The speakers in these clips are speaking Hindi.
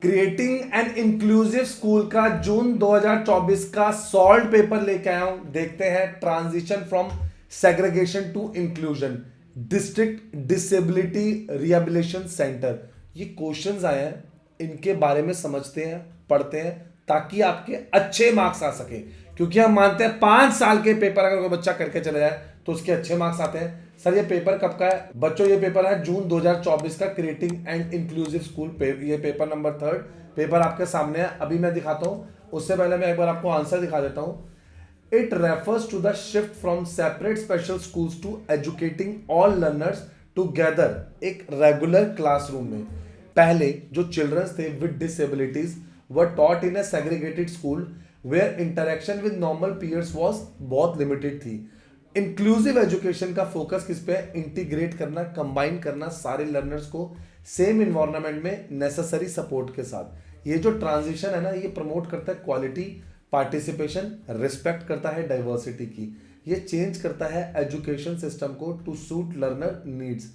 क्रिएटिंग एन इंक्लूसिव स्कूल का जून 2024 का सॉल्व पेपर लेके आया हूं। देखते हैं transition from segregation to inclusion, district disability rehabilitation centre. ये क्वेश्चंस आए हैं, इनके बारे में समझते हैं, पढ़ते हैं, ताकि आपके अच्छे मार्क्स आ सके। क्योंकि हम मानते हैं 5 साल के पेपर अगर कोई बच्चा करके चले जाए तो उसके अच्छे मार्क्स आते हैं। सर ये पेपर कब का है बच्चों? ये पेपर है जून 2024 का, क्रिएटिंग एंड इंक्लूसिव स्कूल। ये पेपर नंबर 3 पेपर आपके सामने है। अभी मैं दिखाता हूं, उससे पहले मैं एक बार आपको आंसर दिखा देता हूं। It refers to the shift from separate special schools to educating all learners together एक रेगुलर क्लासरूम में। पहले जो चिल्ड्रंस थे with disabilities were taught in a segregated school where interaction with normal peers was बहुत लिमिटेड थी। इंक्लूसिव एजुकेशन का फोकस किस पे है? इंटीग्रेट करना, कंबाइन करना सारे लर्नर्स को सेम इन्वायरमेंट में नेसेसरी सपोर्ट के साथ। ये जो ट्रांजिशन है ना, ये प्रमोट करता है क्वालिटी, पार्टिसिपेशन, रिस्पेक्ट करता है डाइवर्सिटी की। ये चेंज करता है एजुकेशन सिस्टम को टू सूट लर्नर नीड्स,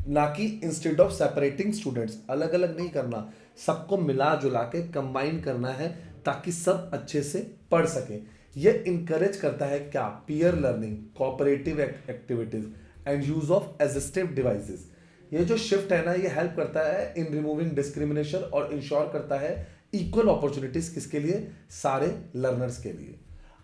ना कि इंस्टेड ऑफ सेपरेटिंग स्टूडेंट्स अलग अलग नहीं करना, सबको मिला जुला के कंबाइन करना है ताकि सब अच्छे से पढ़ सके। ये इंकरेज करता है क्या? Peer learning, cooperative activities and use of assistive devices. ये जो शिफ्ट है ना, ये हेल्प करता है इन रिमूविंग डिस्क्रिमिनेशन और इंश्योर करता है इक्वल अपॉर्चुनिटीज किसके लिए? सारे लर्नर्स के लिए।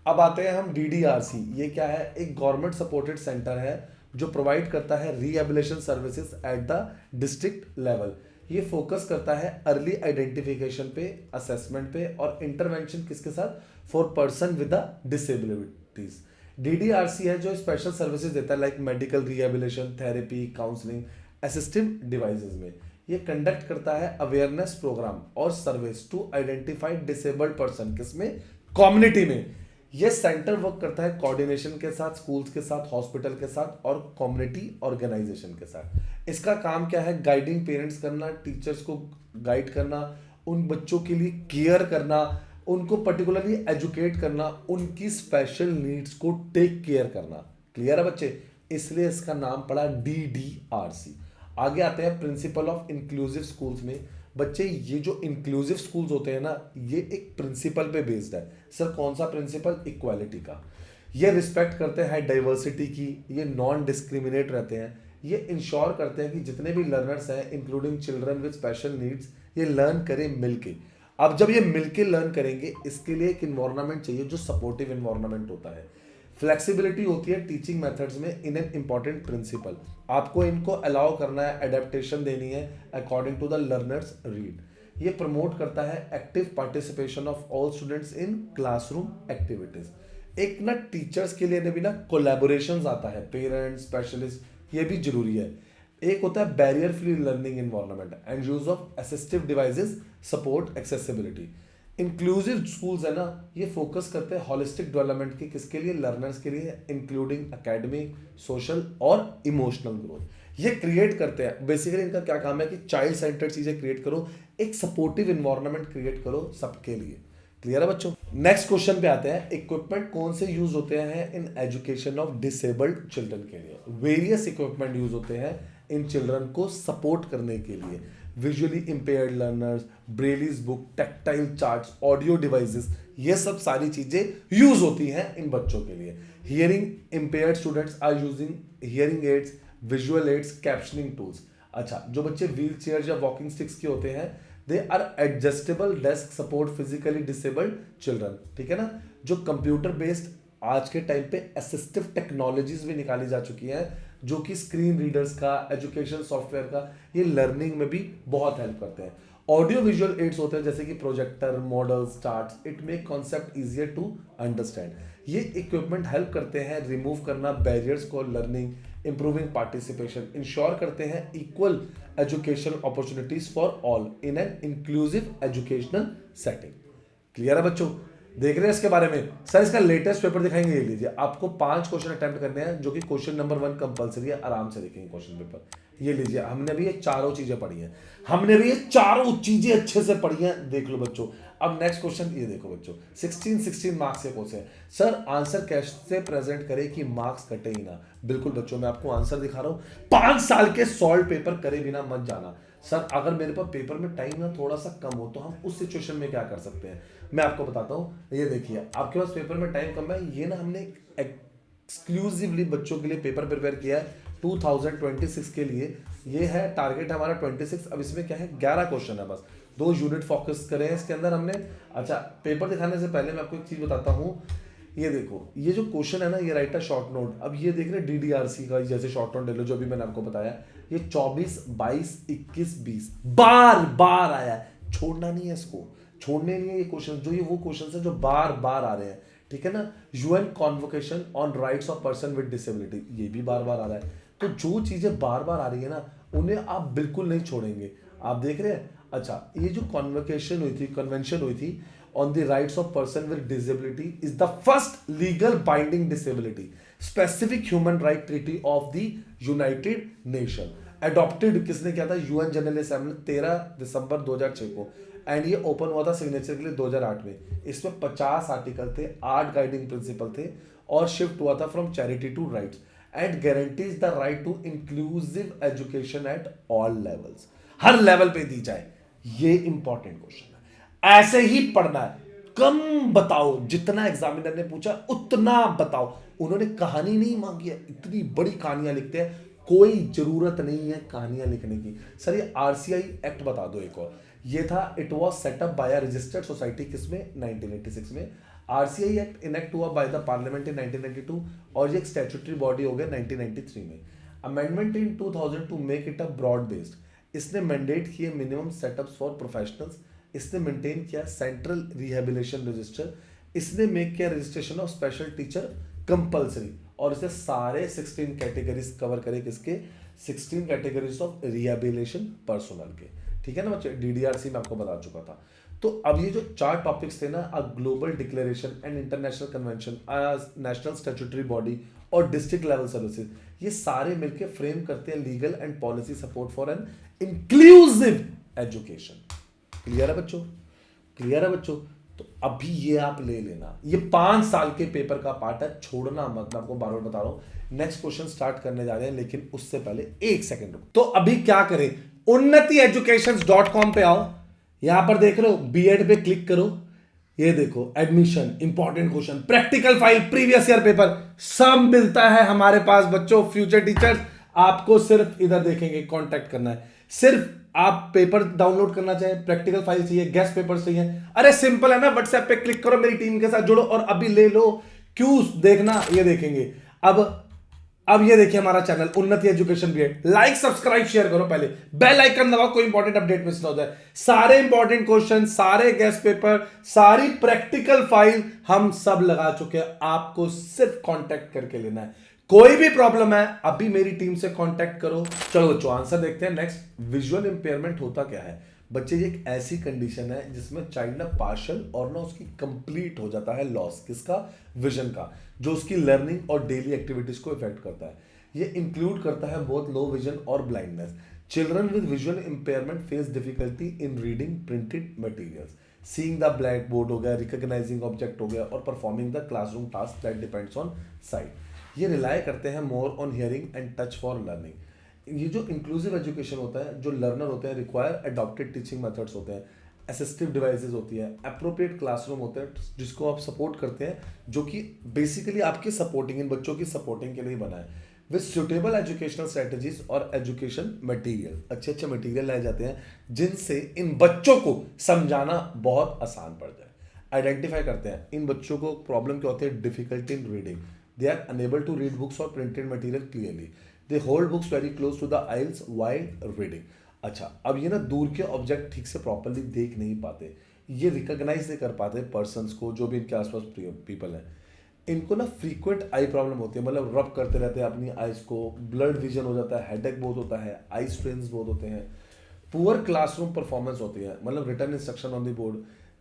अब आते हैं हम डीडीआरसी। ये क्या है? एक गवर्नमेंट सपोर्टेड सेंटर है जो प्रोवाइड करता है rehabilitation services at the district level. ये फोकस करता है अर्ली आइडेंटिफिकेशन पे, असेसमेंट पे और इंटरवेंशन किसके साथ? For person with disabilities. DDRC है जो स्पेशल सर्विसेज देता है like medical rehabilitation, therapy, counselling, assistive devices में। ये कंडक्ट करता है अवेयरनेस प्रोग्राम और service to identify disabled person किसमें? कम्युनिटी में। ये सेंटर वर्क करता है कोऑर्डिनेशन के साथ, स्कूल्स के साथ, हॉस्पिटल के साथ और कम्युनिटी ऑर्गेनाइजेशन के साथ। इसका काम क्या है? गाइडिंग पेरेंट्स करना, टीचर्स को गाइड करना, उन बच्चों के लिए केयर करना, उनको पर्टिकुलरली एजुकेट करना, उनकी स्पेशल नीड्स को टेक केयर करना। क्लियर है बच्चे? इसलिए इसका नाम पड़ा डीडीआरसी। आगे आते हैं प्रिंसिपल ऑफ इंक्लूसिव स्कूल्स में। बच्चे ये जो इंक्लूसिव स्कूल्स होते हैं ना, ये एक प्रिंसिपल पे बेस्ड है। सर कौन सा प्रिंसिपल? इक्वालिटी का। ये रिस्पेक्ट करते हैं डाइवर्सिटी की, ये नॉन डिस्क्रिमिनेट रहते हैं, ये इंश्योर करते हैं कि जितने भी लर्नर्स हैं including children with special needs, ये लर्न करें मिलके। अब जब ये मिलके लर्न करेंगे, इसके लिए एक इन्वायरमेंट चाहिए जो सपोर्टिव इन्वायरमेंट होता है। फ्लेक्सिबिलिटी होती है टीचिंग मेथड्स में इन एन इंपॉर्टेंट प्रिंसिपल। आपको इनको अलाउ करना है, एडेप्टेशन देनी है according to the learners read. ये प्रमोट करता है active participation of all students in classroom activities. एक ना टीचर्स के लिए भी ना कोलैबोरेशंस आता है, पेरेंट्स, स्पेशलिस्ट, ये भी जरूरी है। एक होता है barrier free learning environment and use of assistive devices support accessibility. Inclusive schools है ना, ये फोकस करते हैं हॉलिस्टिक डेवलपमेंट की, किसके लिए? लर्नर्स के लिए, इंक्लूडिंग एकेडमिक, सोशल और इमोशनल ग्रोथ। ये क्रिएट करते हैं। बेसिकली इनका क्या काम है कि चाइल्ड सेंटर्ड चीजें क्रिएट करो, एक सपोर्टिव इन्वायरमेंट क्रिएट करो सबके लिए। क्लियर है बच्चों? नेक्स्ट क्वेश्चन पे आते हैं। इक्विपमेंट कौन से यूज होते हैं in education of disabled children के लिए? वेरियस इक्विपमेंट यूज होते हैं इन चिल्ड्रन को सपोर्ट करने के लिए। Visually impaired learners, Braille's book, tactile charts, audio devices, ये सब सारी चीजें यूज होती हैं इन बच्चों के लिए। Hearing impaired students are using hearing aids, visual aids, captioning tools. अच्छा, जो बच्चे व्हील चेयर या वॉकिंग स्टिक्स के होते हैं, they are adjustable desk support physically disabled children. ठीक है ना? जो कंप्यूटर बेस्ड आज के टाइम पे असिस्टिव टेक्नोलॉजीज भी निकाली जा चुकी हैं, जो कि स्क्रीन रीडर्स का, एजुकेशन सॉफ्टवेयर का, ये लर्निंग में भी बहुत हेल्प करते हैं। ऑडियो विजुअल एड्स होते हैं जैसे कि projector, models, charts, it make concept easier to understand. ये इक्विपमेंट हेल्प करते हैं रिमूव करना बैरियर्स को लर्निंग, इंप्रूविंग पार्टिसिपेशन, इंश्योर करते हैं equal education opportunities for all in an inclusive educational setting. Clear है बच्चों? देख रहे हैं इसके बारे में? सर इसका लेटेस्ट पेपर दिखाएंगे, ये लीजिए। आपको 5 क्वेश्चन अटेम्प्ट करने हैं, जो कि क्वेश्चन नंबर 1 कंपलसरी है। आराम से देखेंगे क्वेश्चन पेपर। ये लीजिए, हमने भी ये चारों चीजें पढ़ी हैं, हमने भी ये चारों चीजें अच्छे से पढ़ी हैं। देख लो बच्चों। अब नेक्स्ट क्वेश्चन ये देखो बच्चों, 16 मार्क्स के क्वेश्चन है। सर आंसर कैसे प्रेजेंट करे कि मार्क्स कटे ही ना? बिल्कुल बच्चों, मैं आपको आंसर दिखा रहा हूं। 5 साल के सॉल्व पेपर करे बिना मत जाना। सर अगर मेरे पास पेपर में टाइम ना थोड़ा सा कम हो तो हम उस सिचुएशन में क्या कर सकते हैं, मैं आपको बताता हूँ। ये देखिए आपके पास पेपर में टाइम कम है, ये ना हमने एक्सक्लूसिवली बच्चों के लिए पेपर प्रिपेयर किया है 2026 के लिए। ये है टारगेट हमारा 26। अब इसमें क्या है 11 क्वेश्चन है, बस 2 यूनिट फोकस करें इसके अंदर हमने। अच्छा पेपर दिखाने से पहले मैं आपको एक चीज बताता हूँ। ये देखो ये जो क्वेश्चन है ना, ये राइट अ शॉर्ट नोट। अब ये देख रहे DDRC का जैसे शॉर्ट नोट ले लो, जो भी मैंने आपको बताया, ये 24, 22, 21, 20 बार बार आया है, छोड़ना नहीं है इसको, छोड़ने नहीं है ये क्वेश्चन। जो ये वो क्वेश्चन है जो बार बार आ रहे हैं, ठीक है ना। UN convocation on rights of person with disability, ये भी बार बार आ रहा है। तो जो चीजें बार बार आ रही है ना, उन्हें आप बिल्कुल नहीं छोड़ेंगे। आप देख रहे हैं। अच्छा ये जो कॉन्वोकेशन हुई थी, कन्वेंशन हुई थी on the rights of person with disability is the first legal binding disability specific human right treaty of the United Nation, adopted किसने किया था, यूएन जनरल असेंबली 13 दिसंबर 2006 को, एंड ये ओपन हुआ था सिग्नेचर के लिए 2008 में। इसमें 50 आर्टिकल थे, 8 गाइडिंग प्रिंसिपल थे, और शिफ्ट हुआ था from charity to rights, and guarantees the right to inclusive education at all levels, हर लेवल पे दी जाए। ये इंपॉर्टेंट क्वेश्चन है, ऐसे ही पढ़ना है, कम बताओ, जितना एग्जामिनर ने पूछा उतना बताओ। उन्होंने कहानी नहीं मांगी है, इतनी बड़ी कहानियां लिखते हैं, कोई जरूरत नहीं है कहानियां लिखने की। सर ये आरसीआई एक्ट बता दो एक और, ये था it was set up by a registered society, किसमें 1986 में। आरसीआई एक्ट इनेक्ट हुआ बाय द पार्लियामेंट इन 1992, और ये एक स्टैट्यूटरी बॉडी हो गया 1993 में। Amendment in 2000 to make it a broad based, इसने मैंडेट किए मिनिमम सेटअप्स फॉर प्रोफेशनल्स, इसने मेंटेन किया सेंट्रल रिहेबिलिटेशन रजिस्टर, इसने मेक किया registration of special teacher compulsory, और इसे सारे 16 कैटेगरीज कवर करे, किसके 16 कैटेगरीज ऑफ रिहेबिलिटेशन पर्सनल के, ठीक है ना बच्चे। डीडीआरसी में आपको बता चुका था। तो अब ये जो 4 टॉपिक्स थे ना, a global declaration and international convention, national statutory body और डिस्ट्रिक्ट लेवल सर्विसेज, ये सारे मिलकर फ्रेम करते हैं legal and policy support for an inclusive education. Clear है बच्चों, क्लियर है बच्चों। तो अभी ये आप ले लेना, ये 5 साल के पेपर का पार्ट है, छोड़ना मत, मैं आपको बार बार बता रहा हूं। नेक्स्ट क्वेश्चन स्टार्ट करने जा रहे हैं, लेकिन उससे पहले एक सेकंड रुको। तो अभी क्या करें, unnatieducations.com पे आओ, यहां पर देख रहे हो बीएड पे क्लिक करो, ये देखो admission, important question, practical file, previous year paper, सब मिलता है हमारे पास बच्चों। फ्यूचर टीचर्स आपको सिर्फ इधर देखेंगे, कांटेक्ट करना है, सिर्फ आप पेपर डाउनलोड करना चाहिए, प्रैक्टिकल फाइल चाहिए, गेस्ट पेपर चाहिए, अरे सिंपल है ना, व्हाट्सएप पे क्लिक करो, मेरी टीम के साथ जुड़ो और अभी ले लो। क्यों देखना, ये देखेंगे। अब ये देखिए हमारा channel Unnati education BEd, like subscribe share करो, पहले बेल आइकन दबाओ, कोई इंपॉर्टेंट अपडेट मिस ना हो जाए। सारे इंपॉर्टेंट क्वेश्चन, सारे गेस्ट पेपर, सारी प्रैक्टिकल फाइल हम सब लगा चुके हैं, आपको सिर्फ कांटेक्ट करके लेना है। कोई भी प्रॉब्लम है अभी मेरी टीम से कांटेक्ट करो। चलो बच्चों आंसर देखते हैं। नेक्स्ट, विजुअल इंपेयरमेंट होता क्या है बच्चे, ये एक ऐसी कंडीशन है जिसमें चाइल्ड ना पार्शियल और ना उसकी कंप्लीट हो जाता है लॉस, किसका, विजन का, जो उसकी लर्निंग और डेली एक्टिविटीज को इफेक्ट करता है। ये इंक्लूड करता है बोथ लो विजन और blindness. Children with visual impairment face difficulty in reading printed materials, seeing the black board हो गया, रिकॉग्नाइजिंग ऑब्जेक्ट हो गया, और performing the classroom task that depends on site. ये रिलाई करते हैं more on hearing and touch for learning. ये जो इंक्लूसिव एजुकेशन होता है, जो लर्नर होते हैं रिक्वायर एडॉप्टेड टीचिंग मेथड्स होते हैं, असिस्टिव डिवाइसेस होती है, अप्रोप्रिएट क्लासरूम होते हैं जिसको आप सपोर्ट करते हैं, जो कि बेसिकली आपके सपोर्टिंग, इन बच्चों की सपोर्टिंग के लिए बना है, विद सुटेबल एजुकेशनल स्ट्रेटजीज और एजुकेशन मटेरियल, अच्छे अच्छे मटेरियल लाए जाते हैं जिनसे इन बच्चों को समझाना बहुत आसान पड़ जाए। आइडेंटिफाई करते हैं इन बच्चों को प्रॉब्लम क्या होती है, difficulty in reading, they are unable to read books और printed material clearly, they hold books very close to the eyes while reading. अच्छा, अब ये ना दूर के ऑब्जेक्ट ठीक से प्रॉपर्ली देख नहीं पाते, ये रिकॉग्नाइज नहीं कर पाते पर्सन्स को, जो भी इनके आसपास पीपल हैं। इनको ना फ्रीक्वेंट आई प्रॉब्लम होती है, मतलब रब करते रहते हैं अपनी आइज को, ब्लड विजन हो जाता है, हेडेक बहुत होता है, आई स्ट्रेन्स बहुत होते हैं, पुअर क्लासरूम परफॉर्मेंस होती है, मतलब return instruction on the board,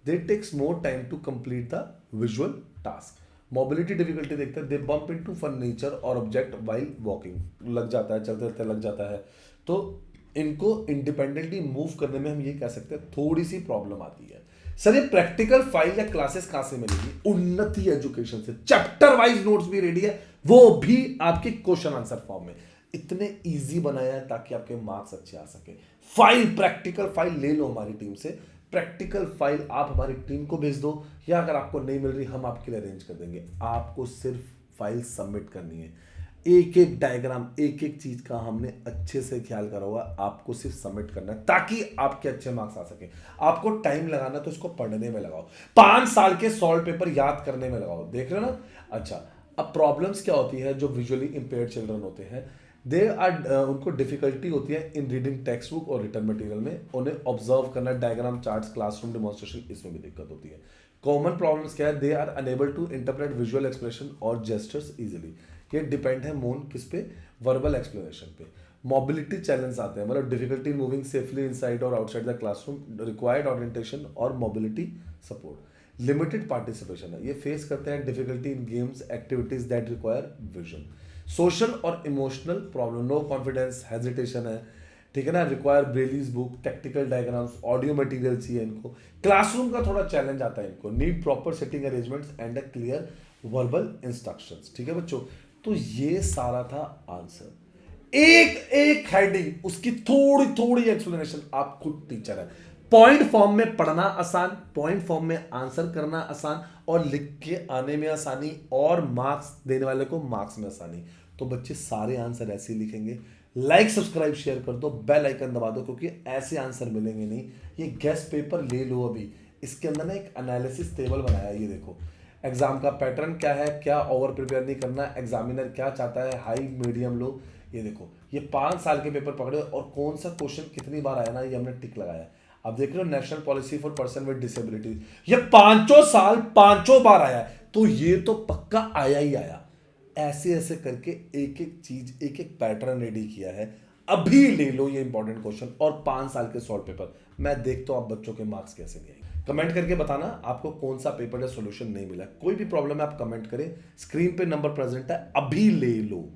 they takes more time to complete the visual task. Mobility difficulty देखते हैं, दे बम्प इनटू फर्नीचर और ऑब्जेक्ट वाइल वॉकिंग, लग जाता है, चलते चलते लग जाता है। तो इनको इंडिपेंडेंटली मूव करने में हम ये कह सकते हैं थोड़ी सी प्रॉब्लम आती है। सर ये प्रैक्टिकल फाइल या क्लासेस कहां से मिलेगी, उन्नति एजुकेशन से, चैप्टर वाइज नोट्स भी रेडी है, वो भी आपकी क्वेश्चन आंसर फॉर्म में। इतने इजी बनाया है ताकि आपके मार्क्स अच्छे आ सके। फाइल, प्रैक्टिकल फाइल ले लो हमारी टीम से, प्रैक्टिकल फाइल आप हमारी टीम को भेज दो, या अगर आपको नहीं मिल रही हम आपके लिए अरेंज कर देंगे। आपको सिर्फ फाइल सबमिट करनी है, एक एक डायग्राम, एक एक चीज का हमने अच्छे से ख्याल करा हुआ, आपको सिर्फ सबमिट करना है ताकि आपके अच्छे मार्क्स आ सके। आपको टाइम लगाना तो इसको पढ़ने में लगाओ, 5 साल के सॉल्व पेपर याद करने में लगाओ। देख रहे हो ना। अच्छा, अब प्रॉब्लम्स क्या होती है, जो विजुअली इंपेयर्ड चिल्ड्रन होते हैं, दे आर उनको डिफिकल्टी होती है इन रीडिंग टेक्स्ट बुक और रिटर्न मटेरियल में, उन्हें ऑब्जर्व करना, डायग्राम, चार्ट्स, क्लासरूम डेमोन्स्ट्रेशन, इसमें भी दिक्कत होती है। कॉमन प्रॉब्लम्स क्या है, they are unable to interpret visual expression और जेस्टर्स इजीली। ये डिपेंड है मोन किस पे, वर्बल एक्सप्लेनेशन पे। मोबिलिटी चैलेंज आते हैं, मतलब डिफिकल्टी मूविंग सेफली इनसाइड और outside the classroom, required orientation और मोबिलिटी सपोर्ट। लिमिटेड पार्टिसिपेशन है, ये फेस करते हैं difficulty in games, activities that require vision. Social और emotional problem, no confidence, hesitation है, ठीक है ना, require Braille's book, technical diagrams, audio material चाहिए इनको। क्लासरूम का थोड़ा चैलेंज आता है इनको, need proper setting arrangements and a clear verbal instructions. ठीक है बच्चों, तो ये सारा था आंसर। एक एक हेडिंग, उसकी थोड़ी थोड़ी एक्सप्लेनेशन, आप खुद टीचर है। पॉइंट फॉर्म में पढ़ना आसान, पॉइंट फॉर्म में आंसर करना आसान, और लिख के आने में आसानी, और मार्क्स देने वाले को मार्क्स में आसानी। तो बच्चे सारे आंसर ऐसे ही लिखेंगे। लाइक, सब्सक्राइब, शेयर कर दो, बेल आइकन दबा दो, क्योंकि ऐसे आंसर मिलेंगे नहीं। ये गेस्ट पेपर ले लो अभी, इसके अंदर ना एक एनालिसिस टेबल बनाया है, ये देखो एग्जाम का पैटर्न क्या है, क्या ओवर प्रिपेयर नहीं करना, एग्जामिनर क्या चाहता है, हाई मीडियम लो। ये देखो, ये 5 साल के पेपर पकड़े और कौन सा क्वेश्चन कितनी बार आया ना, ये हमने टिक लगाया। अब देख रहे हो, national policy for person with disability, ये 5 साल 5 बार आया है, तो ये तो पक्का आया ही आया। ऐसे ऐसे करके एक एक चीज, एक एक पैटर्न रेडी किया है। अभी ले लो ये इंपॉर्टेंट क्वेश्चन और 5 साल के सॉल्व पेपर। मैं देखता हूं आप बच्चों के मार्क्स कैसे नहीं आएंगे। कमेंट करके बताना आपको कौन सा पेपर या सॉल्यूशन नहीं मिला। कोई भी प्रॉब्लम है आप कमेंट करें, स्क्रीन पे नंबर प्रेजेंट है, अभी ले लो।